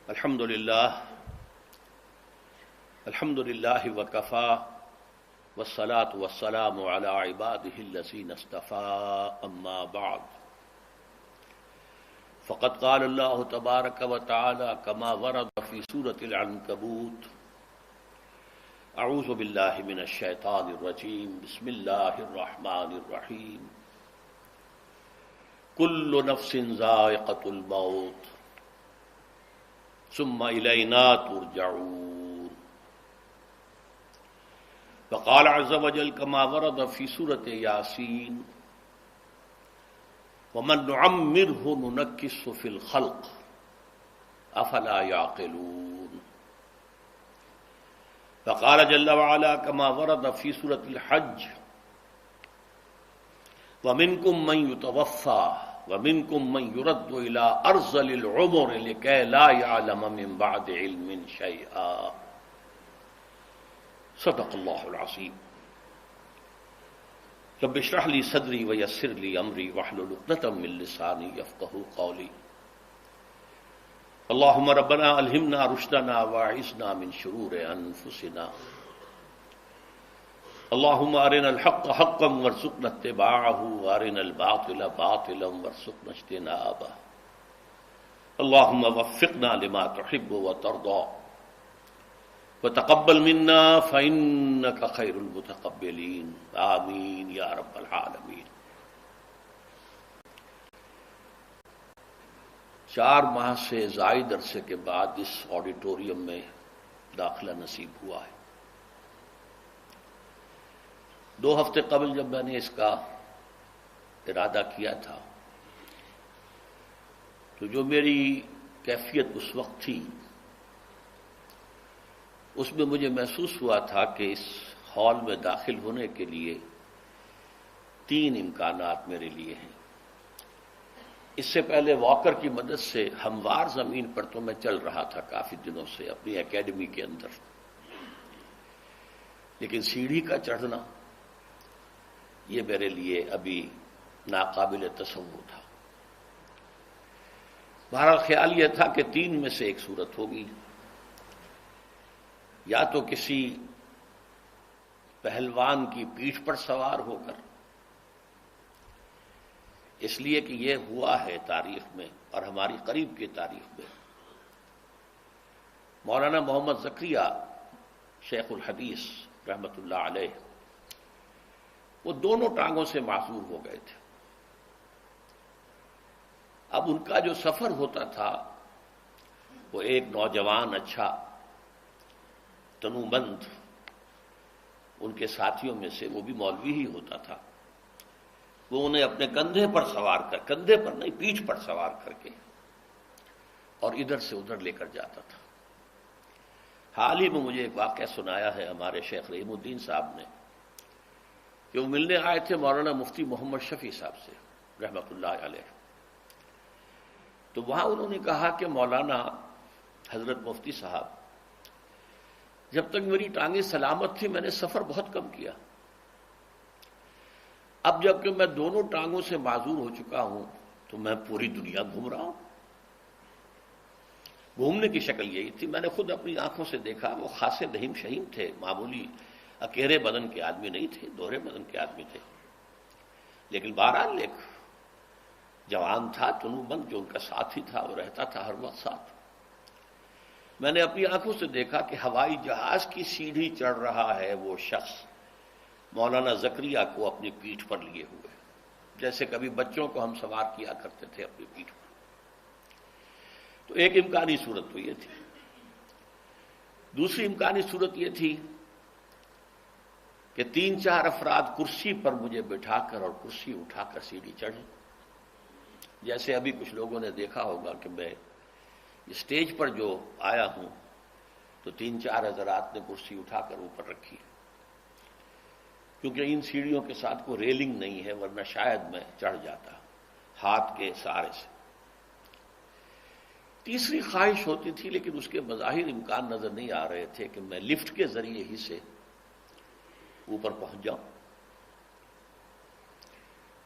الحمد للہ وکفا والصلاة والسلام علی عباده الذین اصطفى اما بعد فقد قال اللہ تبارک وتعالی كما ورد فی سورة العنکبوت اعوذ باللہ من الشیطان الرجیم بسم اللہ الرحمن الرحیم کل نفس ذائقۃ الموت ثم الینا ترجعون وقال عز وجل كما ورد في سورة ياسين ومن نعمره ننكسه في الخلق افلا يعقلون وقال جل وعلا كما ورد في سورة الحج ومنكم من يتوفى ومنكم من يرد إلى أرذل العمر لكي لا يعلم من بعد علم شيئا صدق الله العظيم رب اشرح لي صدري ويسر لي أمري واحلل عقدة من لساني يفقهوا قولي اللهم ربنا ألهمنا رشدنا واعصمنا من شرور أنفسنا اللهم أرنا الحق حقا وارزقنا اتباعه وأرنا الباطل باطلا وارزقنا اجتنابه اللهم وفقنا لما تحب وترضى وتقبل منا فإنك خير المتقبلين آمين يا رب العالمين 4 ماہ سے زائد عرصے کے بعد اس آڈیٹوریم میں داخلہ نصیب ہوا ہے۔ 2 ہفتے قبل جب میں نے اس کا ارادہ کیا تھا تو جو میری کیفیت اس وقت تھی اس میں مجھے محسوس ہوا تھا کہ اس ہال میں داخل ہونے کے لیے 3 امکانات میرے لیے ہیں۔ اس سے پہلے واکر کی مدد سے ہموار زمین پر تو میں چل رہا تھا کافی دنوں سے اپنی اکیڈمی کے اندر، لیکن سیڑھی کا چڑھنا یہ میرے لیے ابھی ناقابل تصور تھا۔ بہرحال خیال یہ تھا کہ 3 میں سے ایک صورت ہوگی، یا تو کسی پہلوان کی پیٹھ پر سوار ہو کر، اس لیے کہ یہ ہوا ہے تاریخ میں اور ہماری قریب کی تاریخ میں۔ مولانا محمد زکریا شیخ الحدیث رحمۃ اللہ علیہ وہ دونوں ٹانگوں سے معذور ہو گئے تھے۔ اب ان کا جو سفر ہوتا تھا وہ ایک نوجوان اچھا تنومند ان کے ساتھیوں میں سے، وہ بھی مولوی ہی ہوتا تھا، وہ انہیں اپنے کندھے پر سوار کر، کندھے پر نہیں پیٹھ پر سوار کر کے اور ادھر سے ادھر لے کر جاتا تھا۔ حال ہی میں مجھے ایک واقعہ سنایا ہے ہمارے شیخ رحیم الدین صاحب نے کہ وہ ملنے آئے تھے مولانا مفتی محمد شفیع صاحب سے رحمۃ اللہ علیہ، تو وہاں انہوں نے کہا کہ مولانا حضرت مفتی صاحب، جب تک میری ٹانگیں سلامت تھی میں نے سفر بہت کم کیا، اب جب کہ میں دونوں ٹانگوں سے معذور ہو چکا ہوں تو میں پوری دنیا گھوم رہا ہوں۔ گھومنے کی شکل یہی تھی، میں نے خود اپنی آنکھوں سے دیکھا، وہ خاصے دہیم شہیم تھے، معمولی اکیرے بدن کے آدمی نہیں تھے، دوہرے بدن کے آدمی تھے، لیکن بہرحال ایک جوان تھا تنومند جو ان کا ساتھی تھا، وہ رہتا تھا ہر وقت ساتھ۔ میں نے اپنی آنکھوں سے دیکھا کہ ہوائی جہاز کی سیڑھی چڑھ رہا ہے وہ شخص مولانا زکریا کو اپنی پیٹھ پر لیے ہوئے، جیسے کبھی بچوں کو ہم سوار کیا کرتے تھے اپنی پیٹھ پر۔ تو ایک امکانی صورت تو یہ تھی۔ دوسری امکانی صورت یہ تھی کہ 3-4 افراد کرسی پر مجھے بٹھا کر اور کرسی اٹھا کر سیڑھی چڑھیں، جیسے ابھی کچھ لوگوں نے دیکھا ہوگا کہ میں اسٹیج پر جو آیا ہوں تو 3-4 حضرات نے کرسی اٹھا کر اوپر رکھی، کیونکہ ان سیڑھیوں کے ساتھ کوئی ریلنگ نہیں ہے، ورنہ شاید میں چڑھ جاتا ہاتھ کے سہارے سے۔ تیسری خواہش ہوتی تھی، لیکن اس کے بظاہر امکان نظر نہیں آ رہے تھے کہ میں لفٹ کے ذریعے ہی سے اوپر پہنچ جاؤں۔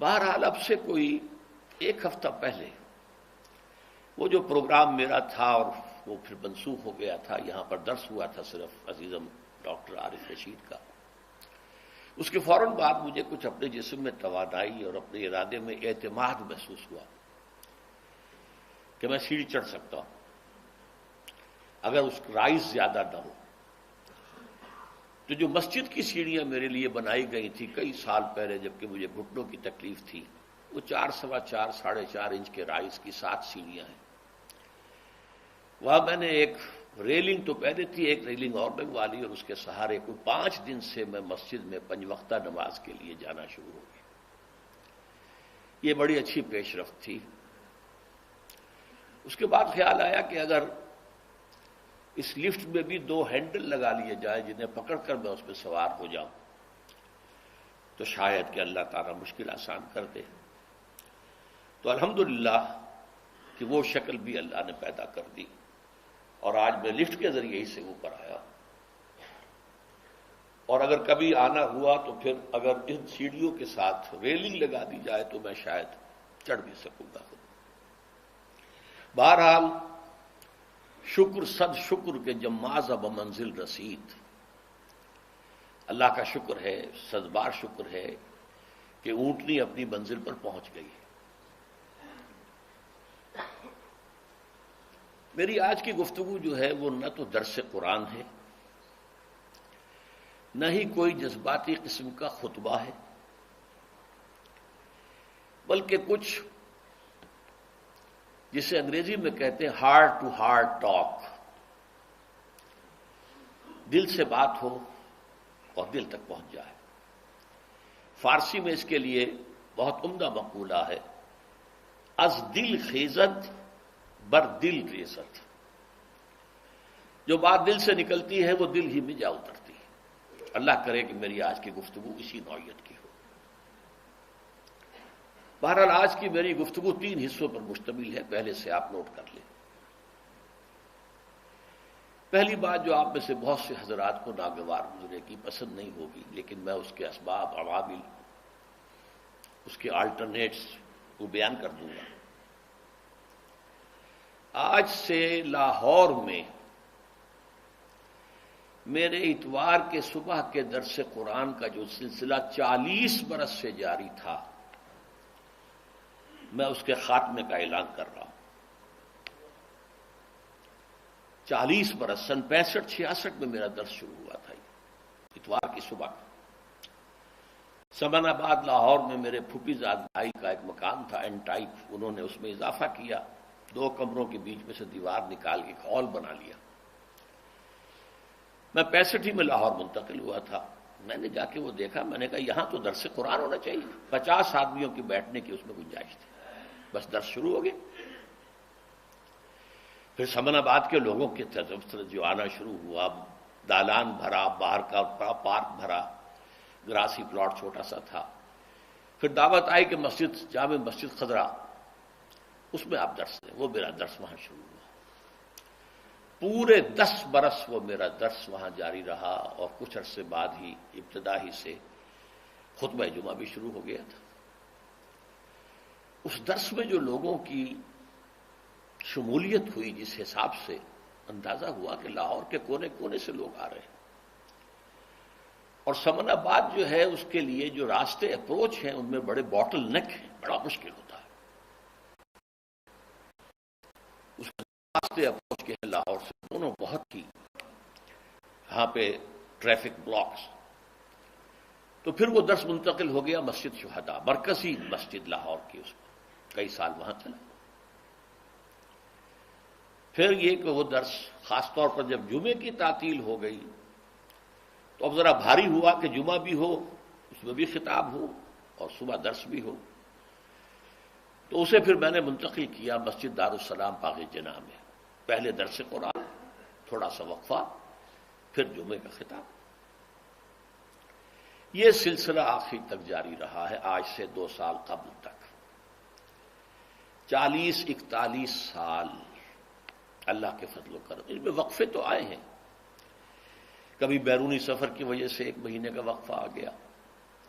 بہرحال اب سے کوئی 1 ہفتہ پہلے وہ جو پروگرام میرا تھا اور وہ پھر منسوخ ہو گیا تھا. یہاں پر درس ہوا تھا صرف عزیزم ڈاکٹر عارف رشید کا. اس کے فوراً بعد مجھے کچھ اپنے جسم میں توانائی اور اپنے ارادے میں اعتماد محسوس ہوا کہ میں سیڑھی چڑھ سکتا ہوں اگر اس رائز زیادہ نہ ہو. تو جو مسجد کی سیڑھیاں میرے لیے بنائی گئی تھی کئی سال پہلے جبکہ مجھے گھٹنوں کی تکلیف تھی، وہ 4 سوا 4 ساڑھے 4 انچ کے رائز کی 7 سیڑھیاں ہیں. وہاں میں نے ایک ریلنگ تو پہلے تھی، ایک ریلنگ اور لگوا لی اور اس کے سہارے کوئی 5 دن سے میں مسجد میں 5 وقتہ نماز کے لیے جانا شروع ہو گیا. یہ بڑی اچھی پیش رفت تھی. اس کے بعد خیال آیا کہ اگر اس لفٹ میں بھی 2 ہینڈل لگا لیے جائیں جنہیں پکڑ کر میں اس پہ سوار ہو جاؤں تو شاید کہ اللہ تعالیٰ مشکل آسان کر دے. تو الحمدللہ کہ وہ شکل بھی اللہ نے پیدا کر دی اور آج میں لفٹ کے ذریعے ہی سے اوپر آیا. اور اگر کبھی آنا ہوا تو پھر اگر ان سیڑھیوں کے ساتھ ریلنگ لگا دی جائے تو میں شاید چڑھ بھی سکوں گا. بہرحال شکر صد شکر کے جماز اب منزل رسید. اللہ کا شکر ہے، صد بار شکر ہے کہ اونٹنی اپنی منزل پر پہنچ گئی. میری آج کی گفتگو جو ہے وہ نہ تو درس قرآن ہے، نہ ہی کوئی جذباتی قسم کا خطبہ ہے، بلکہ کچھ جسے انگریزی میں کہتے ہیں ہارٹ ٹو ہارٹ ٹاک، دل سے بات ہو اور دل تک پہنچ جائے. فارسی میں اس کے لیے بہت عمدہ مقولہ ہے، از دل خیزت بر دل ریزت. جو بات دل سے نکلتی ہے وہ دل ہی میں جا اترتی ہے. اللہ کرے کہ میری آج کی گفتگو اسی نوعیت کی ہو. بہرحال آج کی میری گفتگو 3 حصوں پر مشتمل ہے، پہلے سے آپ نوٹ کر لیں. پہلی بات جو آپ میں سے بہت سے حضرات کو ناگوار گزرے کی پسند نہیں ہوگی، لیکن میں اس کے اسباب، عوامل، اس کے آلٹرنیٹس کو بیان کر دوں گا. آج سے لاہور میں میرے اتوار کے صبح کے درس قرآن کا جو سلسلہ 40 برس سے جاری تھا، میں اس کے خاتمے کا اعلان کر رہا ہوں. 40 برس، سن 65-66 میں میرا درس شروع ہوا تھا اتوار کی صبح. سمن آباد لاہور میں میرے پھوپھی زاد بھائی کا ایک مکان تھا این ٹائپ، انہوں نے اس میں اضافہ کیا، 2 کمروں کے بیچ میں سے دیوار نکال کے ایک ہال بنا لیا. میں 65 میں لاہور منتقل ہوا تھا. میں نے جا کے وہ دیکھا، میں نے کہا یہاں تو درس قرآن ہونا چاہیے. 50 آدمیوں کی بیٹھنے کی اس میں گنجائش تھی. بس درس شروع ہو گیا. پھر سمن آباد کے لوگوں کے طرف جو آنا شروع ہوا، دالان بھرا، باہر کا پارک بھرا، گراسی پلاٹ چھوٹا سا تھا. پھر دعوت آئی کہ مسجد، جامع مسجد خضرا، اس میں آپ درس دیں. وہ میرا درس وہاں شروع ہوا. پورے 10 برس وہ میرا درس وہاں جاری رہا اور کچھ عرصے بعد ہی ابتدا ہی سے خطبہ جمعہ بھی شروع ہو گیا تھا. اس درس میں جو لوگوں کی شمولیت ہوئی، جس حساب سے اندازہ ہوا کہ لاہور کے کونے کونے سے لوگ آ رہے ہیں، اور سمن آباد جو ہے اس کے لیے جو راستے اپروچ ہیں ان میں بڑے باٹل نیک ہیں، بڑا مشکل ہوتا ہے. اس راستے اپروچ کے ہیں لاہور سے دونوں بہت ہی، یہاں پہ ٹریفک بلاکس. تو پھر وہ درس منتقل ہو گیا مسجد شہداء، مرکزی مسجد لاہور کی. اس میں کئی سال وہاں چلا. پھر یہ کہ وہ درس خاص طور پر جب جمعے کی تعطیل ہو گئی تو اب ذرا بھاری ہوا کہ جمعہ بھی ہو، اس میں بھی خطاب ہو اور صبح درس بھی ہو. تو اسے پھر میں نے منتقل کیا مسجد دارالسلام باغ جناح میں. پہلے درس قرآن، تھوڑا سا وقفہ، پھر جمعے کا خطاب. یہ سلسلہ آخر تک جاری رہا ہے، آج سے 2 سال قبل تک. 40-41 سال اللہ کے فضل و کرم. ان میں وقفے تو آئے ہیں، کبھی بیرونی سفر کی وجہ سے 1 مہینے کا وقفہ آ گیا،